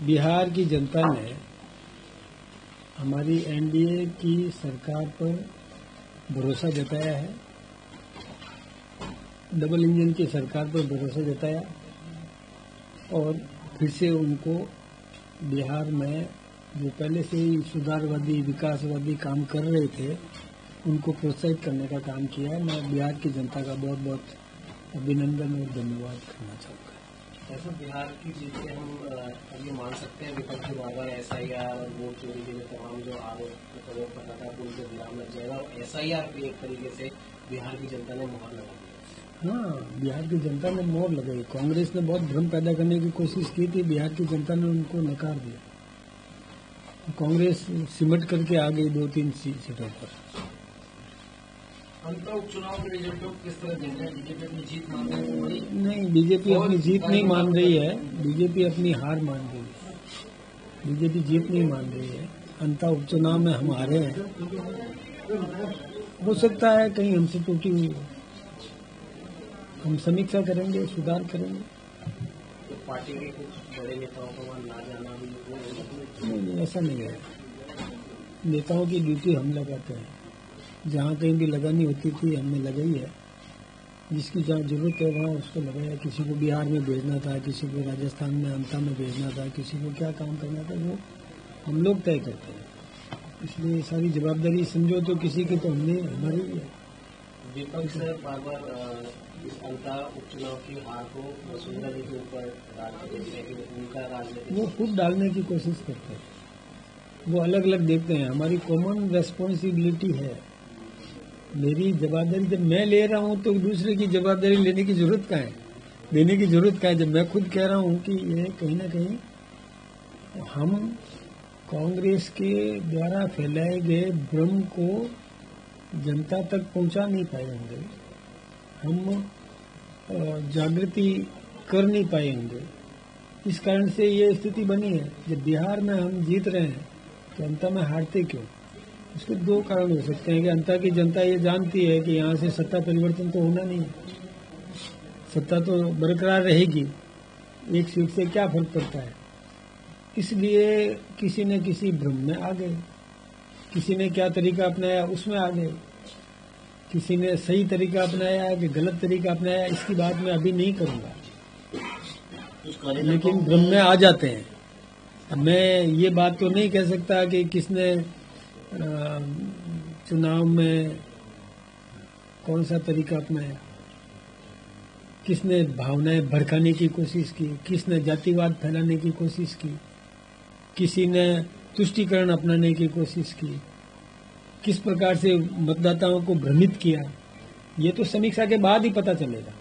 बिहार की जनता ने हमारी एनडीए की सरकार पर भरोसा जताया है, डबल इंजन की सरकार पर भरोसा जताया और फिर से उनको बिहार में जो पहले से ही सुधारवादी विकासवादी काम कर रहे थे उनको प्रोत्साहित करने का काम किया है। मैं बिहार की जनता का बहुत बहुत अभिनंदन और धन्यवाद करना चाहूँगा। ऐसा बिहार की जीत से हम अब ये मान सकते हैं विपक्ष बार एसआईआर और वोट चोरी के तमाम जो आरोप कर रहा था उनको विराम लग जाएगा और एसआईआर पे एक तरीके से बिहार की जनता ने मुहर लगा दी। हाँ, बिहार की जनता ने मोहर लगाई। कांग्रेस ने बहुत भ्रम पैदा करने की कोशिश की थी, बिहार की जनता ने उनको नकार दिया। कांग्रेस सिमट करके आ गई 2-3 सीटों पर। अंतर उपचुनाव के रिजल्ट को किस तरह देख रहे हैं? बीजेपी अपनी जीत मान रही है? नहीं, बीजेपी अपनी जीत नहीं मान रही है, बीजेपी अपनी हार मान रही है। बीजेपी जीत नहीं मान रही है। अंतर उपचुनाव में हम हारे हैं, हो सकता है कहीं हमसे टूटी हुई हो। हम समीक्षा करेंगे, सुधार करेंगे। तो पार्टी के कुछ बड़े नेताओं को वहाँ ना जाना भी नहीं, ऐसा नहीं है। नेताओं की ड्यूटी हम लगाते हैं, जहाँ कहीं भी लगानी होती थी हमने लगाई है। जिसकी जहाँ जरूरत है वहाँ उसको लगाया। किसी को बिहार में भेजना था, किसी को राजस्थान में अंता में भेजना था, किसी को क्या काम करना था वो हम लोग तय करते हैं। इसलिए सारी जवाबदारी समझो तो किसी की तो हमने हमारी है। विपक्ष बार बार इस अंतर उपचुनाव की हार को वसुंधरा जी के ऊपर डालते हैं कि उनका राजनीति वो खुद डालने की कोशिश करते हैं। वो अलग अलग देखते हैं। हमारी कॉमन रेस्पॉन्सिबिलिटी है। मेरी जवाबदारी जब मैं ले रहा हूं तो दूसरे की जवाबदारी लेने की जरूरत क्या है, देने की जरूरत क्या है। जब मैं खुद कह रहा हूं कि ये कहीं ना कहीं हम कांग्रेस के द्वारा फैलाए गए भ्रम को जनता तक पहुंचा नहीं पाए होंगे, हम जागृति कर नहीं पाए होंगे, इस कारण से ये स्थिति बनी है। जब बिहार में हम जीत रहे हैं तो अंतर में हारते क्यों? इसके 2 कारण हो सकते हैं कि अंतर की जनता ये जानती है कि यहाँ से सत्ता परिवर्तन तो होना नहीं है, सत्ता तो बरकरार रहेगी, एक सीट से क्या फर्क पड़ता है। इसलिए किसी न किसी भ्रम में आ गए। किसी ने क्या तरीका अपनाया उसमें आ गए। किसी ने सही तरीका अपनाया कि गलत तरीका अपनाया, इसकी बात मैं अभी नहीं करूंगा, लेकिन भ्रम में आ जाते हैं। अब मैं ये बात तो नहीं कह सकता कि किसने चुनाव में कौन सा तरीका अपनाया, किसने भावनाएं भड़काने की कोशिश की, किसने जातिवाद फैलाने की कोशिश की, किसी ने तुष्टीकरण अपनाने की कोशिश की, किस प्रकार से मतदाताओं को भ्रमित किया, ये तो समीक्षा के बाद ही पता चलेगा।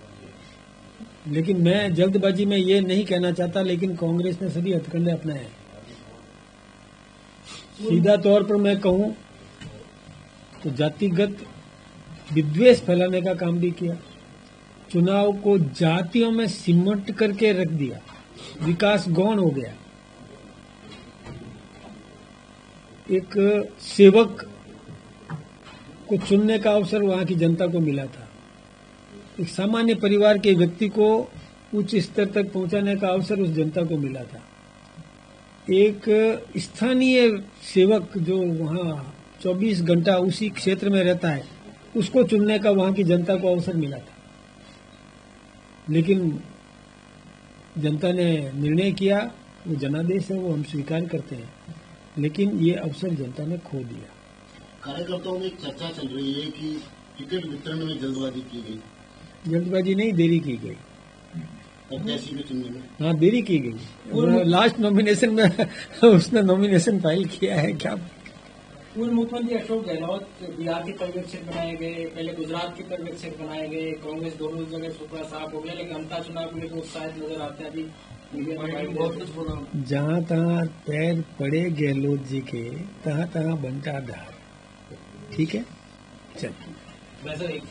लेकिन मैं जल्दबाजी में ये नहीं कहना चाहता, लेकिन कांग्रेस ने सभी हथकंडे अपनाए हैं। सीधा तौर पर मैं कहूं तो जातिगत विद्वेष फैलाने का काम भी किया, चुनाव को जातियों में सिमट करके रख दिया, विकास गौण हो गया। एक सेवक को चुनने का अवसर वहां की जनता को मिला था। एक सामान्य परिवार के व्यक्ति को उच्च स्तर तक पहुंचाने का अवसर उस जनता को मिला था। एक स्थानीय सेवक जो वहां 24 घंटा उसी क्षेत्र में रहता है उसको चुनने का वहां की जनता को अवसर मिला था। लेकिन जनता ने निर्णय किया, वो जनादेश है, वो हम स्वीकार करते हैं, लेकिन ये अवसर जनता ने खो दिया। कार्यकर्ताओं में एक चर्चा चल रही है कि टिकट वितरण में जल्दबाजी की गई। जल्दबाजी नहीं, देरी की गई। प्रत्याशी के चुनने में हाँ, देरी की गई। लास्ट नॉमिनेशन में उसने नॉमिनेशन फाइल किया है क्या? पूर्व मुख्यमंत्री अशोक गहलोत बिहार के पर्यवेक्षक बनाए गए, पहले गुजरात के पर्यवेक्षक बनाए गए, कांग्रेस दोनों जगह सुपड़ा साफ हो गया, लेकिन अंतर चुनाव के लिए वो उत्साहित नजर आते हैं। अभी बहुत कुछ बोला, जहाँ तहाँ पैर पड़े गहलोत जी के, तहाँ तहाँ बनता धार। ठीक है, चल। वैसे एक